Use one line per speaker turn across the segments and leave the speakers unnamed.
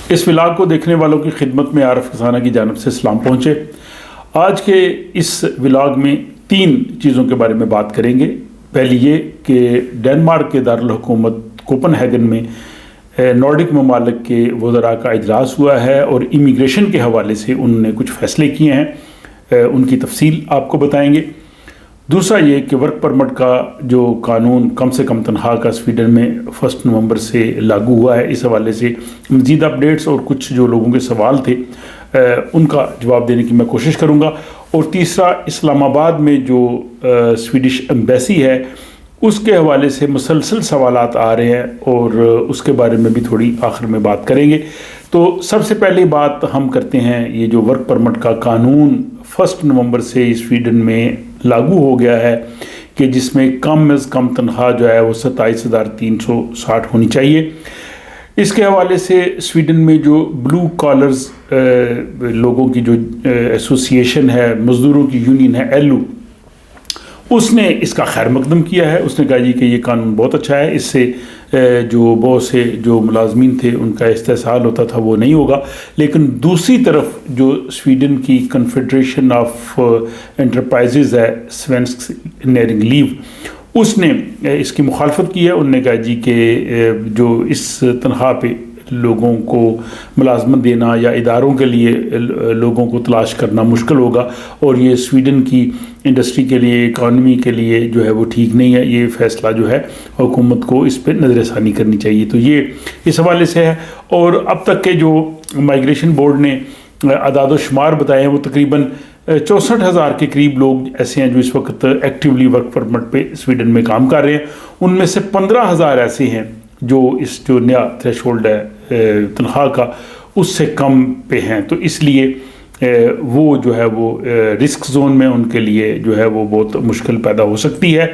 اس vlog کو دیکھنے والوں کی خدمت میں عارف خزانہ کی جانب سے سلام پہنچے۔ آج کے اس ولاگ میں 3 چیزوں کے بارے میں بات کریں گے۔ پہلی یہ کہ ڈنمارک کے دارالحکومت کوپن ہیگن میں نارڈک ممالک کے وزراء کا اجلاس ہوا ہے اور امیگریشن کے حوالے سے انہوں نے کچھ فیصلے کیے ہیں، ان کی تفصیل آپ کو بتائیں گے۔ دوسرا یہ کہ ورک پرمٹ کا جو قانون کم سے کم تنخواہ کا سویڈن میں 1 نومبر سے لاگو ہوا ہے، اس حوالے سے مزید اپڈیٹس اور کچھ جو لوگوں کے سوال تھے ان کا جواب دینے کی میں کوشش کروں گا۔ اور تیسرا، اسلام آباد میں جو سویڈش ایمبیسی ہے اس کے حوالے سے مسلسل سوالات آ رہے ہیں اور اس کے بارے میں بھی تھوڑی آخر میں بات کریں گے۔ تو سب سے پہلی بات ہم کرتے ہیں، یہ جو ورک پرمٹ کا قانون 1 نومبر سے سویڈن میں لاگو ہو گیا ہے کہ جس میں کم از کم تنخواہ جو ہے وہ 27,360 ہونی چاہیے۔ اس کے حوالے سے سویڈن میں جو بلو کالرز لوگوں کی جو ایسوسی ایشن ہے، مزدوروں کی یونین ہے ایلو، اس نے اس کا خیر مقدم کیا ہے۔ اس نے کہا جی کہ یہ قانون بہت اچھا ہے، اس سے جو بہت سے جو ملازمین تھے ان کا استحصال ہوتا تھا وہ نہیں ہوگا۔ لیکن دوسری طرف جو سویڈن کی کنفیڈریشن آف انٹرپرائزز ہے، سوینسک نیرنگ لیو، اس نے اس کی مخالفت کی ہے۔ انہوں نے کہا جی کہ جو اس تنخواہ پہ لوگوں کو ملازمت دینا یا اداروں کے لیے لوگوں کو تلاش کرنا مشکل ہوگا، اور یہ سویڈن کی انڈسٹری کے لیے، اکانومی کے لیے جو ہے وہ ٹھیک نہیں ہے۔ یہ فیصلہ جو ہے حکومت کو اس پہ نظر ثانی کرنی چاہیے۔ تو یہ اس حوالے سے ہے۔ اور اب تک کے جو مائیگریشن بورڈ نے اعداد و شمار بتائے ہیں وہ تقریباً 64,000 کے قریب لوگ ایسے ہیں جو اس وقت ایکٹیولی ورک پرمٹ پہ سویڈن میں کام کر رہے ہیں۔ ان میں سے 15,000 ایسے ہیں جو اس جو نیا تھریش ہولڈ ہے تنخواہ کا اس سے کم پہ ہیں، تو اس لیے وہ جو ہے وہ رسک زون میں ان کے لیے جو ہے وہ بہت مشکل پیدا ہو سکتی ہے۔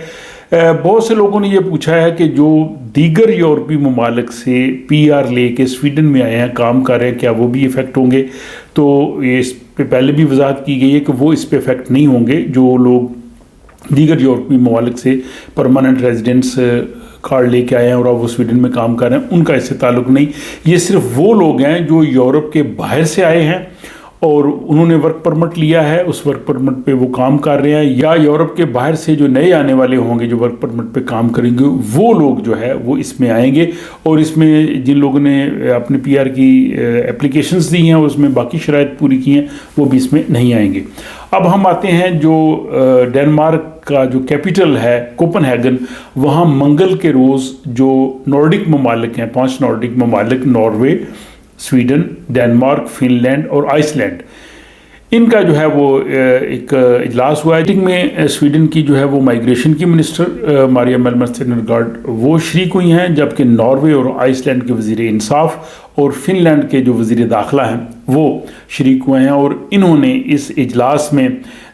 بہت سے لوگوں نے یہ پوچھا ہے کہ جو دیگر یورپی ممالک سے PR لے کے سویڈن میں آئے ہیں، کام کر رہے ہیں، کیا وہ بھی افیکٹ ہوں گے؟ تو اس پہ پہلے بھی وضاحت کی گئی ہے کہ وہ اس پہ افیکٹ نہیں ہوں گے۔ جو لوگ دیگر یورپی ممالک سے پرماننٹ ریزیڈنس کارڈ لے کے آئے ہیں اور اب وہ سویڈن میں کام کر رہے ہیں، ان کا اس سے تعلق نہیں۔ یہ صرف وہ لوگ ہیں جو یورپ کے باہر سے آئے ہیں اور انہوں نے ورک پرمٹ لیا ہے، اس ورک پرمٹ پہ وہ کام کر رہے ہیں، یا یورپ کے باہر سے جو نئے آنے والے ہوں گے جو ورک پرمٹ پہ کام کریں گے، وہ لوگ جو ہے وہ اس میں آئیں گے۔ اور اس میں جن لوگوں نے اپنے PR کی اپلیکیشنز دی ہیں، اس میں باقی شرائط پوری کی ہیں، وہ بھی اس میں نہیں آئیں گے۔ اب ہم آتے ہیں جو ڈنمارک کا جو کیپٹل ہے کوپن ہیگن، وہاں منگل کے روز جو نارڈک ممالک ہیں، 5 نارڈک ممالک، Norway, Sweden, Denmark, Finland اور آئس لینڈ، ان کا جو ہے وہ ایک اجلاس ہوا ہے۔ میٹنگ میں سویڈن کی جو ہے وہ مائیگریشن کی منسٹر ماریا ملمر سینرگارڈ وہ شریک ہوئی ہیں، جبکہ ناروے اور آئس لینڈ کے وزیر انصاف اور فن لینڈ کے جو وزیر داخلہ ہیں وہ شریک ہوئے ہیں۔ اور انہوں نے اس اجلاس میں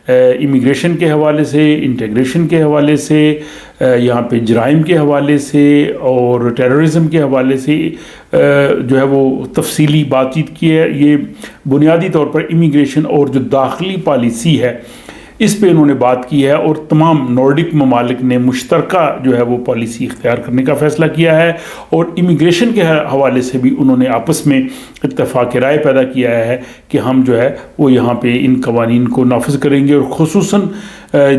امیگریشن کے حوالے سے، انٹیگریشن کے حوالے سے، یہاں پہ جرائم کے حوالے سے اور ٹیررزم کے حوالے سے جو ہے وہ تفصیلی بات چیت کی ہے۔ یہ بنیادی طور پر امیگریشن اور جو داخلی پالیسی ہے اس پہ انہوں نے بات کی ہے، اور تمام نارڈک ممالک نے مشترکہ جو ہے وہ پالیسی اختیار کرنے کا فیصلہ کیا ہے۔ اور امیگریشن کے حوالے سے بھی انہوں نے آپس میں اتفاق رائے پیدا کیا ہے کہ ہم جو ہے وہ یہاں پہ ان قوانین کو نافذ کریں گے، اور خصوصاً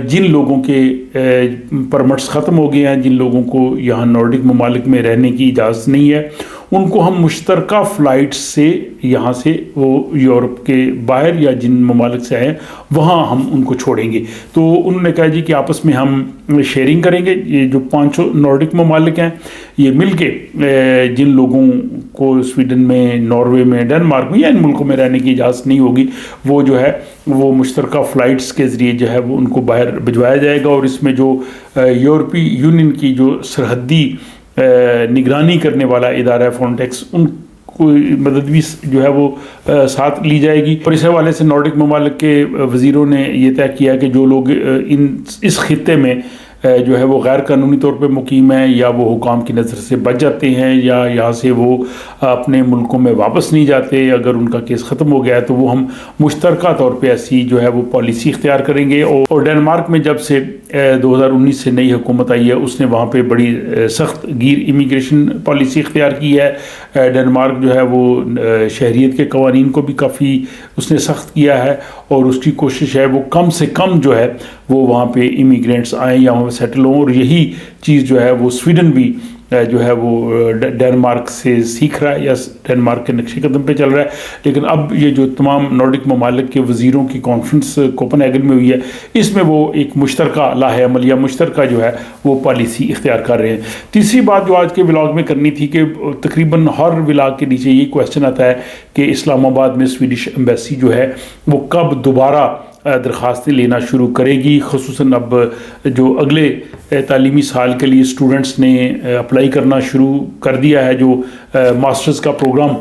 جن لوگوں کے پرمٹس ختم ہو گئے ہیں، جن لوگوں کو یہاں نارڈک ممالک میں رہنے کی اجازت نہیں ہے، ان کو ہم مشترکہ فلائٹ سے یہاں سے وہ یورپ کے باہر یا جن ممالک سے آئے وہاں ہم ان کو چھوڑیں گے۔ تو انہوں نے کہا جی کہ آپس میں ہم شیئرنگ کریں گے۔ یہ جو 5 نارڈک ممالک ہیں یہ مل کے جن لوگوں کو سویڈن میں، ناروے میں، ڈنمارک میں یا ان ملکوں میں رہنے کی اجازت نہیں ہوگی، وہ جو ہے وہ مشترکہ فلائٹس کے ذریعے جو ہے وہ ان کو باہر بھجوایا جائے گا۔ اور اس میں جو یورپی یونین کی جو سرحدی نگرانی کرنے والا ادارہ ہے فرونٹیکس، ان کو مدد بھی جو ہے وہ ساتھ لی جائے گی۔ اور اس حوالے سے نارڈک ممالک کے وزیروں نے یہ طے کیا کہ جو لوگ اس خطے میں جو ہے وہ غیر قانونی طور پہ مقیم ہیں یا وہ حکام کی نظر سے بچ جاتے ہیں یا یہاں سے وہ اپنے ملکوں میں واپس نہیں جاتے، اگر ان کا کیس ختم ہو گیا ہے تو وہ ہم مشترکہ طور پہ ایسی جو ہے وہ پالیسی اختیار کریں گے۔ اور ڈنمارک میں جب سے 2019 سے نئی حکومت آئی ہے اس نے وہاں پہ بڑی سخت گیر امیگریشن پالیسی اختیار کی ہے۔ ڈنمارک جو ہے وہ شہریت کے قوانین کو بھی کافی اس نے سخت کیا ہے، اور اس کی کوشش ہے وہ کم سے کم جو ہے وہ وہاں پہ امیگرینٹس آئیں یا وہاں سیٹل ہوں، اور یہی چیز جو ہے وہ سویڈن بھی جو ہے وہ ڈنمارک سے سیکھ رہا ہے یا ڈنمارک کے نقش قدم پہ چل رہا ہے۔ لیکن اب یہ جو تمام نارڈک ممالک کے وزیروں کی کانفرنس کوپن ہیگن میں ہوئی ہے، اس میں وہ ایک مشترکہ لاہ عمل یا مشترکہ جو ہے وہ پالیسی اختیار کر رہے ہیں۔ تیسری بات جو آج کے ولاگ میں کرنی تھی کہ تقریباً ہر ولاگ کے نیچے یہ کویسچن آتا ہے کہ اسلام آباد میں سویڈش ایمبیسی جو ہے وہ کب دوبارہ درخواستیں لینا شروع کرے گی، خصوصاً اب جو اگلے تعلیمی سال کے لیے اسٹوڈنٹس نے اپلائی کرنا شروع کر دیا ہے، جو ماسٹرز کا پروگرام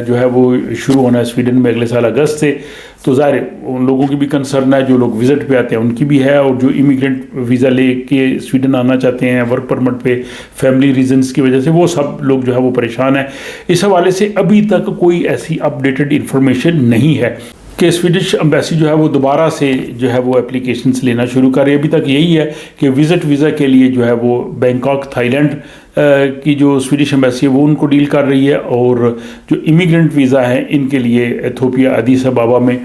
جو ہے وہ شروع ہونا ہے سویڈن میں اگلے سال اگست سے، تو ظاہر ان لوگوں کی بھی کنسرن ہے، جو لوگ وزٹ پہ آتے ہیں ان کی بھی ہے، اور جو امیگرینٹ ویزا لے کے سویڈن آنا چاہتے ہیں ورک پرمٹ پہ فیملی ریزنز کی وجہ سے، وہ سب لوگ جو ہے وہ پریشان ہیں۔ اس حوالے سے ابھی تک کوئی ایسی اپڈیٹڈ انفارمیشن نہیں ہے کہ سویڈش ایمبیسی جو ہے وہ دوبارہ سے جو ہے وہ اپلیکیشنز لینا شروع کرے۔ ابھی تک یہی ہے کہ وزٹ ویزا کے لیے جو ہے وہ بینکاک تھائی لینڈ کی جو سویڈش ایمبیسی ہے وہ ان کو ڈیل کر رہی ہے، اور جو امیگرینٹ ویزا ہیں ان کے لیے ایتھوپیا ادیس ابابا میں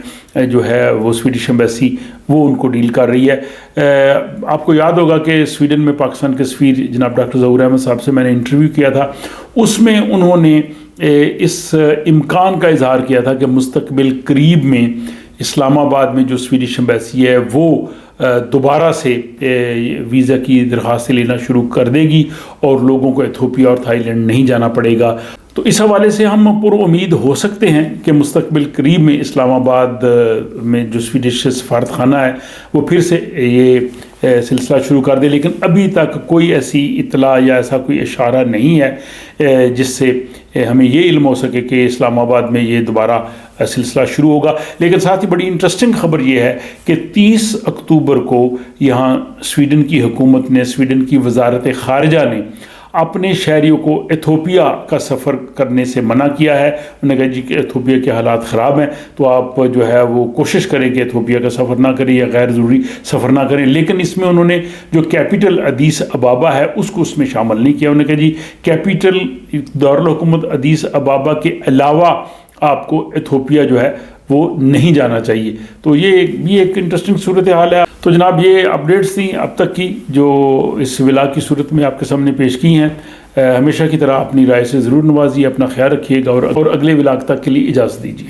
جو ہے وہ سویڈش ایمبیسی وہ ان کو ڈیل کر رہی ہے۔ آپ کو یاد ہوگا کہ سویڈن میں پاکستان کے سفیر جناب ڈاکٹر ظہور احمد صاحب سے میں نے انٹرویو کیا تھا، اس میں انہوں نے اس امکان کا اظہار کیا تھا کہ مستقبل قریب میں اسلام آباد میں جو سویڈش ایمبیسی ہے وہ دوبارہ سے ویزا کی درخواستیں لینا شروع کر دے گی اور لوگوں کو ایتھوپیا اور تھائی لینڈ نہیں جانا پڑے گا۔ تو اس حوالے سے ہم پر امید ہو سکتے ہیں کہ مستقبل قریب میں اسلام آباد میں جو سویڈش سفارت خانہ ہے وہ پھر سے یہ سلسلہ شروع کر دے، لیکن ابھی تک کوئی ایسی اطلاع یا ایسا کوئی اشارہ نہیں ہے جس سے ہمیں یہ علم ہو سکے کہ اسلام آباد میں یہ دوبارہ سلسلہ شروع ہوگا۔ لیکن ساتھ ہی بڑی انٹرسٹنگ خبر یہ ہے کہ 30 اکتوبر کو یہاں سویڈن کی حکومت نے، سویڈن کی وزارت خارجہ نے اپنے شہریوں کو ایتھوپیا کا سفر کرنے سے منع کیا ہے۔ انہوں نے کہا جی کہ ایتھوپیا کے حالات خراب ہیں تو آپ جو ہے وہ کوشش کریں کہ ایتھوپیا کا سفر نہ کریں یا غیر ضروری سفر نہ کریں، لیکن اس میں انہوں نے جو کیپٹل ادیس ابابا ہے اس کو اس میں شامل نہیں کیا۔ انہوں نے کہا جی کیپٹل دارالحکومت ادیس ابابا کے علاوہ آپ کو ایتھوپیا جو ہے وہ نہیں جانا چاہیے۔ تو یہ بھی ایک انٹرسٹنگ صورتحال ہے۔ تو جناب یہ اپڈیٹس تھیں اب تک کی جو اس ولاگ کی صورت میں آپ کے سامنے پیش کی ہیں۔ ہمیشہ کی طرح اپنی رائے سے ضرور نوازیے، اپنا خیال رکھیے گا، اور اگلے ولاگ تک کے لیے اجازت دیجیے۔